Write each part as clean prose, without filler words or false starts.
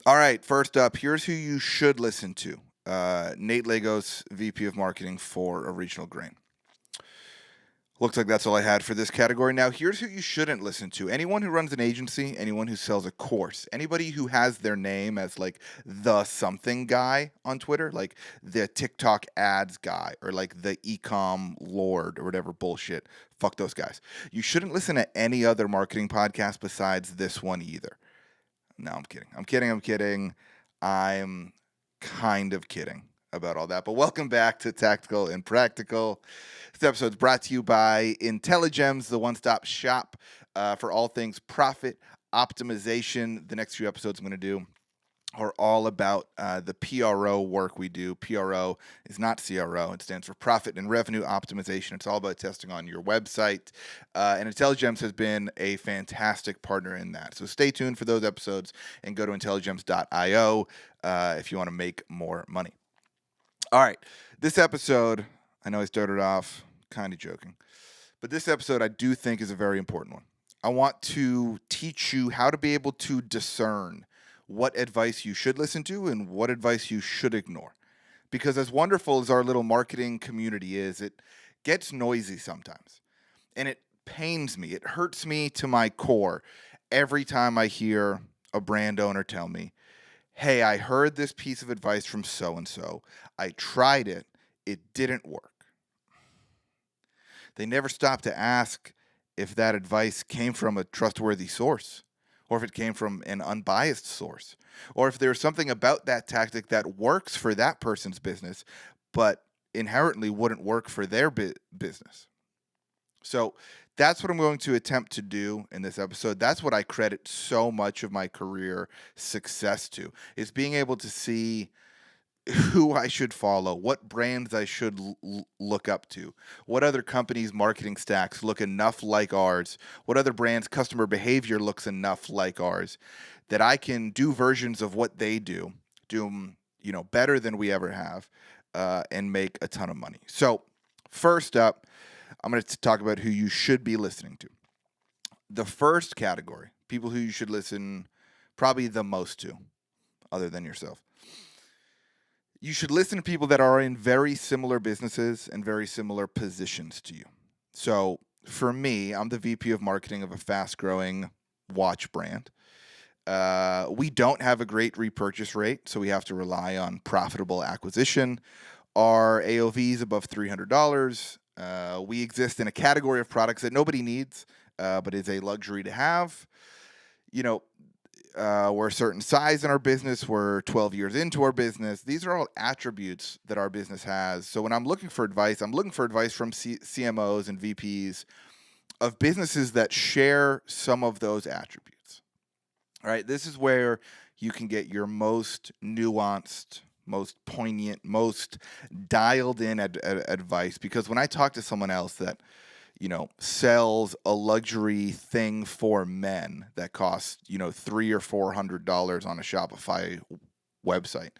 All right, first up, here's who you should listen to. Nate Lagos, VP of Marketing for a regional grain. Looks like that's all I had for this category. Now, here's who you shouldn't listen to. Anyone who runs an agency, anyone who sells a course, anybody who has their name as like the something guy on Twitter, like the TikTok ads guy or like the ecom lord or whatever bullshit. Fuck those guys. You shouldn't listen to any other marketing podcast besides this one either. No, I'm kidding. I'm kind of kidding about all that. But welcome back to Tactical and Practical. This episode is brought to you by IntelliGems, the one-stop shop for all things profit optimization. The next few episodes I'm going to do are all about the PRO work we do. PRO is not CRO. It stands for Profit and Revenue Optimization. It's all about testing on your website. And IntelliGems has been a fantastic partner in that. So stay tuned for those episodes and go to intelligems.io if you want to make more money. All right. This episode, I know I started off kind of joking, but this episode I do think is a very important one. I want to teach you how to be able to discern what advice you should listen to and what advice you should ignore. Because as wonderful as our little marketing community is, it gets noisy sometimes. And it pains me. It hurts me to my core every time I hear a brand owner tell me, hey, I heard this piece of advice from so-and-so. I tried it. It didn't work. They never stop to ask if that advice came from a trustworthy source, or if it came from an unbiased source, or if there's something about that tactic that works for that person's business, but inherently wouldn't work for their business. So that's what I'm going to attempt to do in this episode. That's what I credit so much of my career success to, is being able to see who I should follow, what brands I should look up to, what other companies' marketing stacks look enough like ours, what other brands' customer behavior looks enough like ours, that I can do versions of what they do them, better than we ever have, and make a ton of money. So, first up, I'm going to talk about who you should be listening to. The first category, people who you should listen probably the most to, other than yourself. You should listen to people that are in very similar businesses and very similar positions to you. So for me, I'm the VP of marketing of a fast-growing watch brand. We don't have a great repurchase rate, so we have to rely on profitable acquisition. Our AOV is above $300. We exist in a category of products that nobody needs, but is a luxury to have. We're a certain size in our business. We're 12 years into our business. These are all attributes that our business has. So when I'm looking for advice, I'm looking for advice from CMOs and VPs of businesses that share some of those attributes. All right, this is where you can get your most nuanced, most poignant, most dialed in advice. Because when I talk to someone else that sells a luxury thing for men that costs, $300 or $400 on a Shopify website,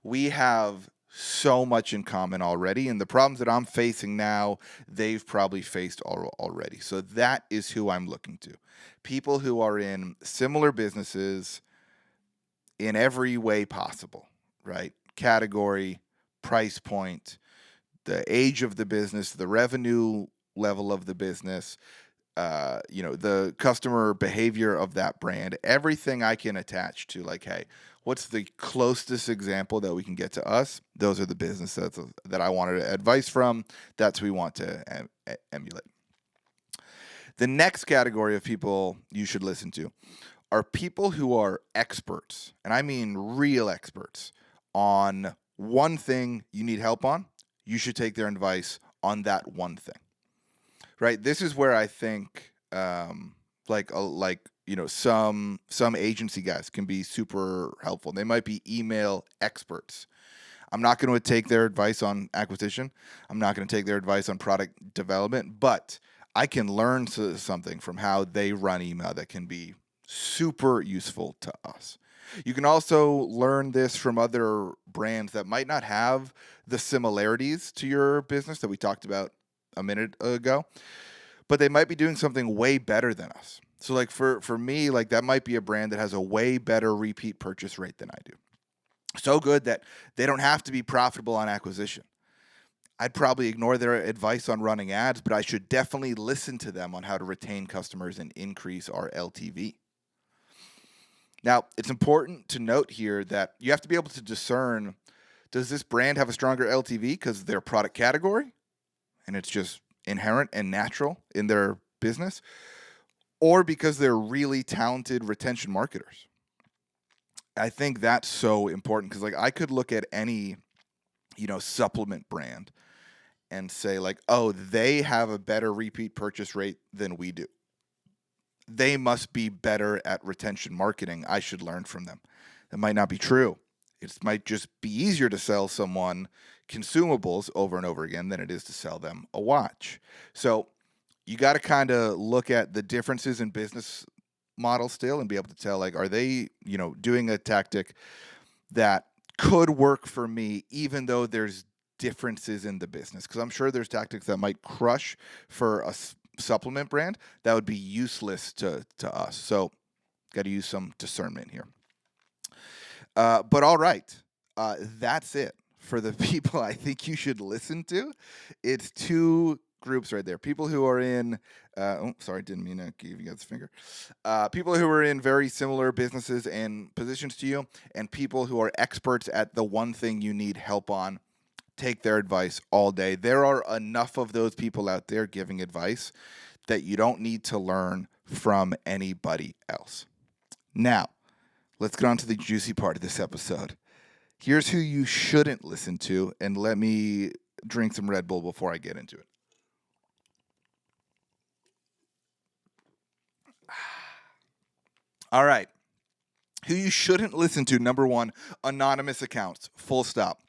we have so much in common already. And the problems that I'm facing now, they've probably faced already. So that is who I'm looking to. People who are in similar businesses in every way possible, right? Category, price point, the age of the business, the revenue level of the business, the customer behavior of that brand, everything I can attach to, like, hey, what's the closest example that we can get to us? Those are the businesses that I wanted advice from. That's who we want to emulate. The next category of people you should listen to are people who are experts, and I mean real experts, on one thing you need help on. You should take their advice on that one thing. Right, this is where I think, some agency guys can be super helpful. They might be email experts. I'm not going to take their advice on acquisition. I'm not going to take their advice on product development, but I can learn something from how they run email that can be super useful to us. You can also learn this from other brands that might not have the similarities to your business that we talked about a minute ago, but they might be doing something way better than us. So like for me, like that might be a brand that has a way better repeat purchase rate than I do. So good that they don't have to be profitable on acquisition. I'd probably ignore their advice on running ads, but I should definitely listen to them on how to retain customers and increase our LTV. Now, it's important to note here that you have to be able to discern, does this brand have a stronger LTV because of their product category and it's just inherent and natural in their business, or because they're really talented retention marketers? I think that's so important because like I could look at any, supplement brand and say like, "Oh, they have a better repeat purchase rate than we do. They must be better at retention marketing. I should learn from them." That might not be true. It might just be easier to sell someone consumables over and over again than it is to sell them a watch. So you got to kind of look at the differences in business model still and be able to tell like, are they, doing a tactic that could work for me even though there's differences in the business? Because I'm sure there's tactics that might crush for a supplement brand that would be useless to us. So got to use some discernment here. But all right, that's it for the people I think you should listen to. It's two groups right there. People who are in, sorry, didn't mean to give you guys a finger. People who are in very similar businesses and positions to you, and people who are experts at the one thing you need help on. Take their advice all day. There are enough of those people out there giving advice that you don't need to learn from anybody else. Now, let's get on to the juicy part of this episode. Here's who you shouldn't listen to, and let me drink some Red Bull before I get into it. All right. Who you shouldn't listen to, number one, anonymous accounts, full stop.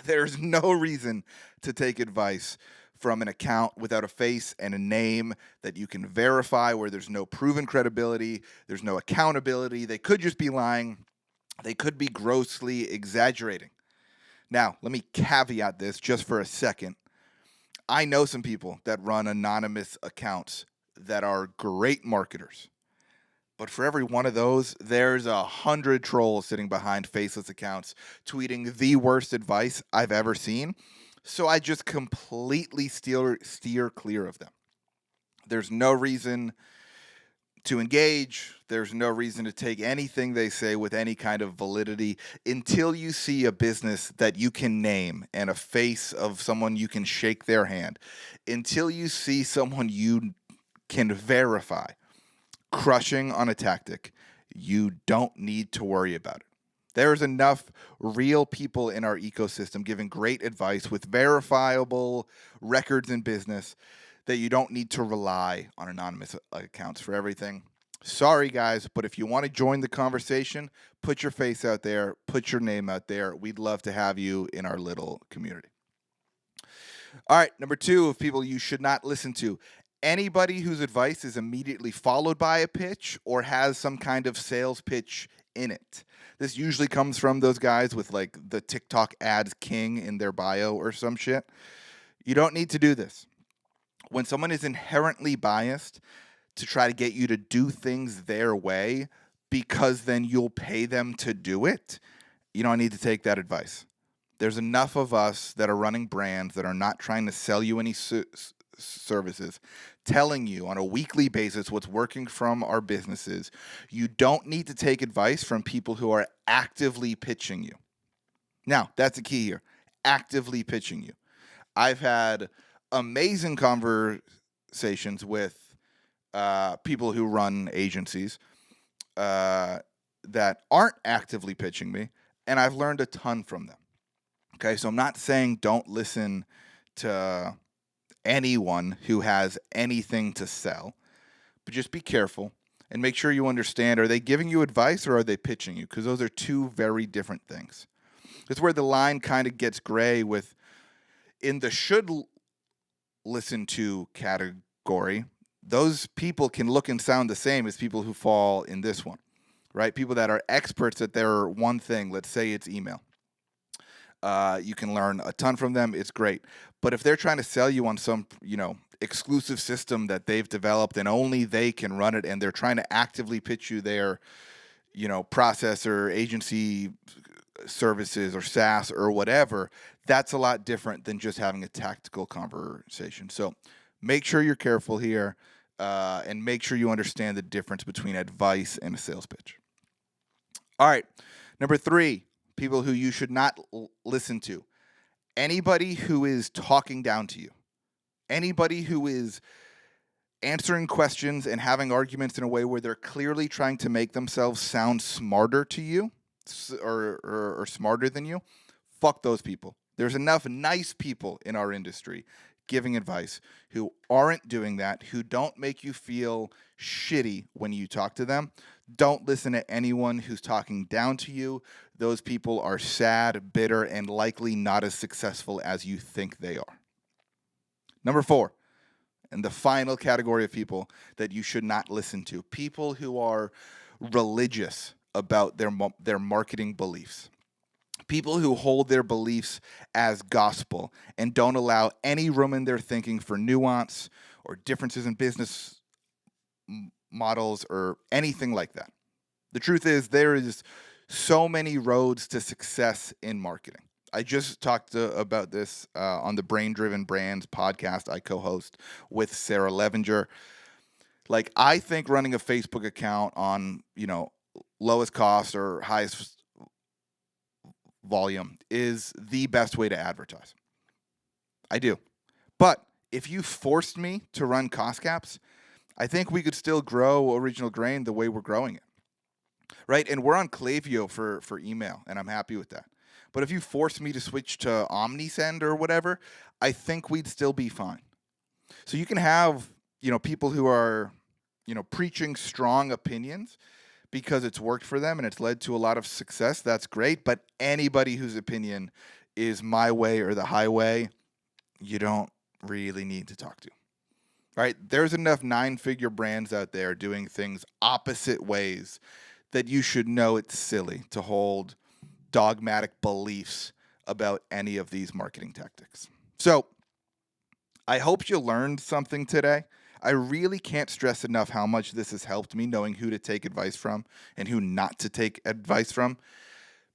There's no reason to take advice from an account without a face and a name that you can verify, where there's no proven credibility, there's no accountability. They could just be lying. They could be grossly exaggerating. Now, let me caveat this just for a second. I know some people that run anonymous accounts that are great marketers. But for every one of those, there's 100 trolls sitting behind faceless accounts tweeting the worst advice I've ever seen. So I just completely steer clear of them. There's no reason to engage. There's no reason to take anything they say with any kind of validity until you see a business that you can name and a face of someone you can shake their hand. Until you see someone you can verify crushing on a tactic, you don't need to worry about it. There's enough real people in our ecosystem giving great advice with verifiable records in business that you don't need to rely on anonymous accounts for everything. Sorry, guys, but if you want to join the conversation, put your face out there, put your name out there. We'd love to have you in our little community. All right, number two of people you should not listen to. Anybody whose advice is immediately followed by a pitch or has some kind of sales pitch in it. This usually comes from those guys with like the TikTok ads king in their bio or some shit. You don't need to do this. When someone is inherently biased to try to get you to do things their way because then you'll pay them to do it, you don't need to take that advice. There's enough of us that are running brands that are not trying to sell you any services, telling you on a weekly basis what's working from our businesses. You don't need to take advice from people who are actively pitching you. Now, that's the key here. Actively pitching you. I've had amazing conversations with people who run agencies that aren't actively pitching me, and I've learned a ton from them. Okay, so I'm not saying don't listen to anyone who has anything to sell, but just be careful and make sure you understand, are they giving you advice or are they pitching you? Because those are two very different things. It's where the line kind of gets gray with, in the should listen to category, those people can look and sound the same as people who fall in this one, right? People that are experts at their one thing, let's say it's email. You can learn a ton from them. It's great. But if they're trying to sell you on some, exclusive system that they've developed and only they can run it, and they're trying to actively pitch you their, processor, agency services or SaaS or whatever, that's a lot different than just having a tactical conversation. So make sure you're careful here, and make sure you understand the difference between advice and a sales pitch. All right. Number 3, people who you should not listen to. Anybody who is talking down to you. Anybody who is answering questions and having arguments in a way where they're clearly trying to make themselves sound smarter to you or smarter than you, fuck those people. There's enough nice people in our industry giving advice who aren't doing that, who don't make you feel shitty when you talk to them. Don't listen to anyone who's talking down to you. Those people are sad, bitter, and likely not as successful as you think they are. Number 4, and the final category of people that you should not listen to, people who are religious about their marketing beliefs. People who hold their beliefs as gospel and don't allow any room in their thinking for nuance or differences in business models or anything like that. The truth is, there is so many roads to success in marketing. I just talked about this on the Brain Driven Brands podcast I co-host with Sarah Levinger. Like, I think running a Facebook account on, lowest cost or highest volume is the best way to advertise. I do. But if you forced me to run cost caps, I think we could still grow Original Grain the way we're growing it. Right? And we're on Klaviyo for email, and I'm happy with that. But if you forced me to switch to OmniSend or whatever, I think we'd still be fine. So you can have, people who are, preaching strong opinions because it's worked for them and it's led to a lot of success. That's great. But anybody whose opinion is my way or the highway, you don't really need to talk to. Right? There's enough 9-figure brands out there doing things opposite ways that you should know it's silly to hold dogmatic beliefs about any of these marketing tactics. So I hope you learned something today. I really can't stress enough how much this has helped me knowing who to take advice from and who not to take advice from,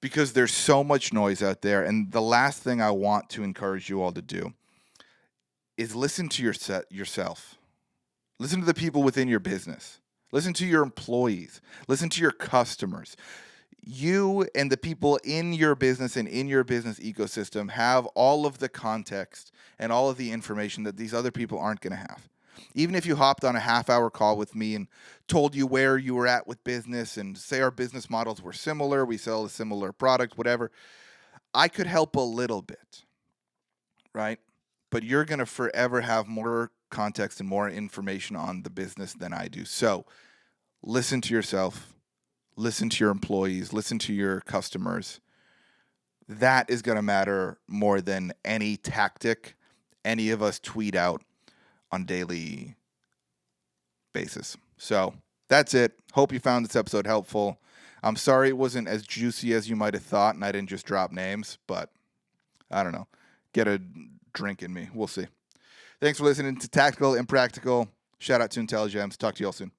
because there's so much noise out there. And the last thing I want to encourage you all to do is listen to yourself. Listen to the people within your business. Listen to your employees. Listen to your customers. You and the people in your business and in your business ecosystem have all of the context and all of the information that these other people aren't going to have. Even if you hopped on a half-hour call with me and told you where you were at with business and say our business models were similar, we sell a similar product, whatever, I could help a little bit, right? But you're going to forever have more context and more information on the business than I do. So listen to yourself. Listen to your employees, listen to your customers. That is going to matter more than any tactic any of us tweet out on a daily basis. So that's it. Hope you found this episode helpful. I'm sorry it wasn't as juicy as you might have thought and I didn't just drop names, but I don't know. Get a drink in me. We'll see. Thanks for listening to Tactical and Practical. Shout out to IntelliGems. Talk to you all soon.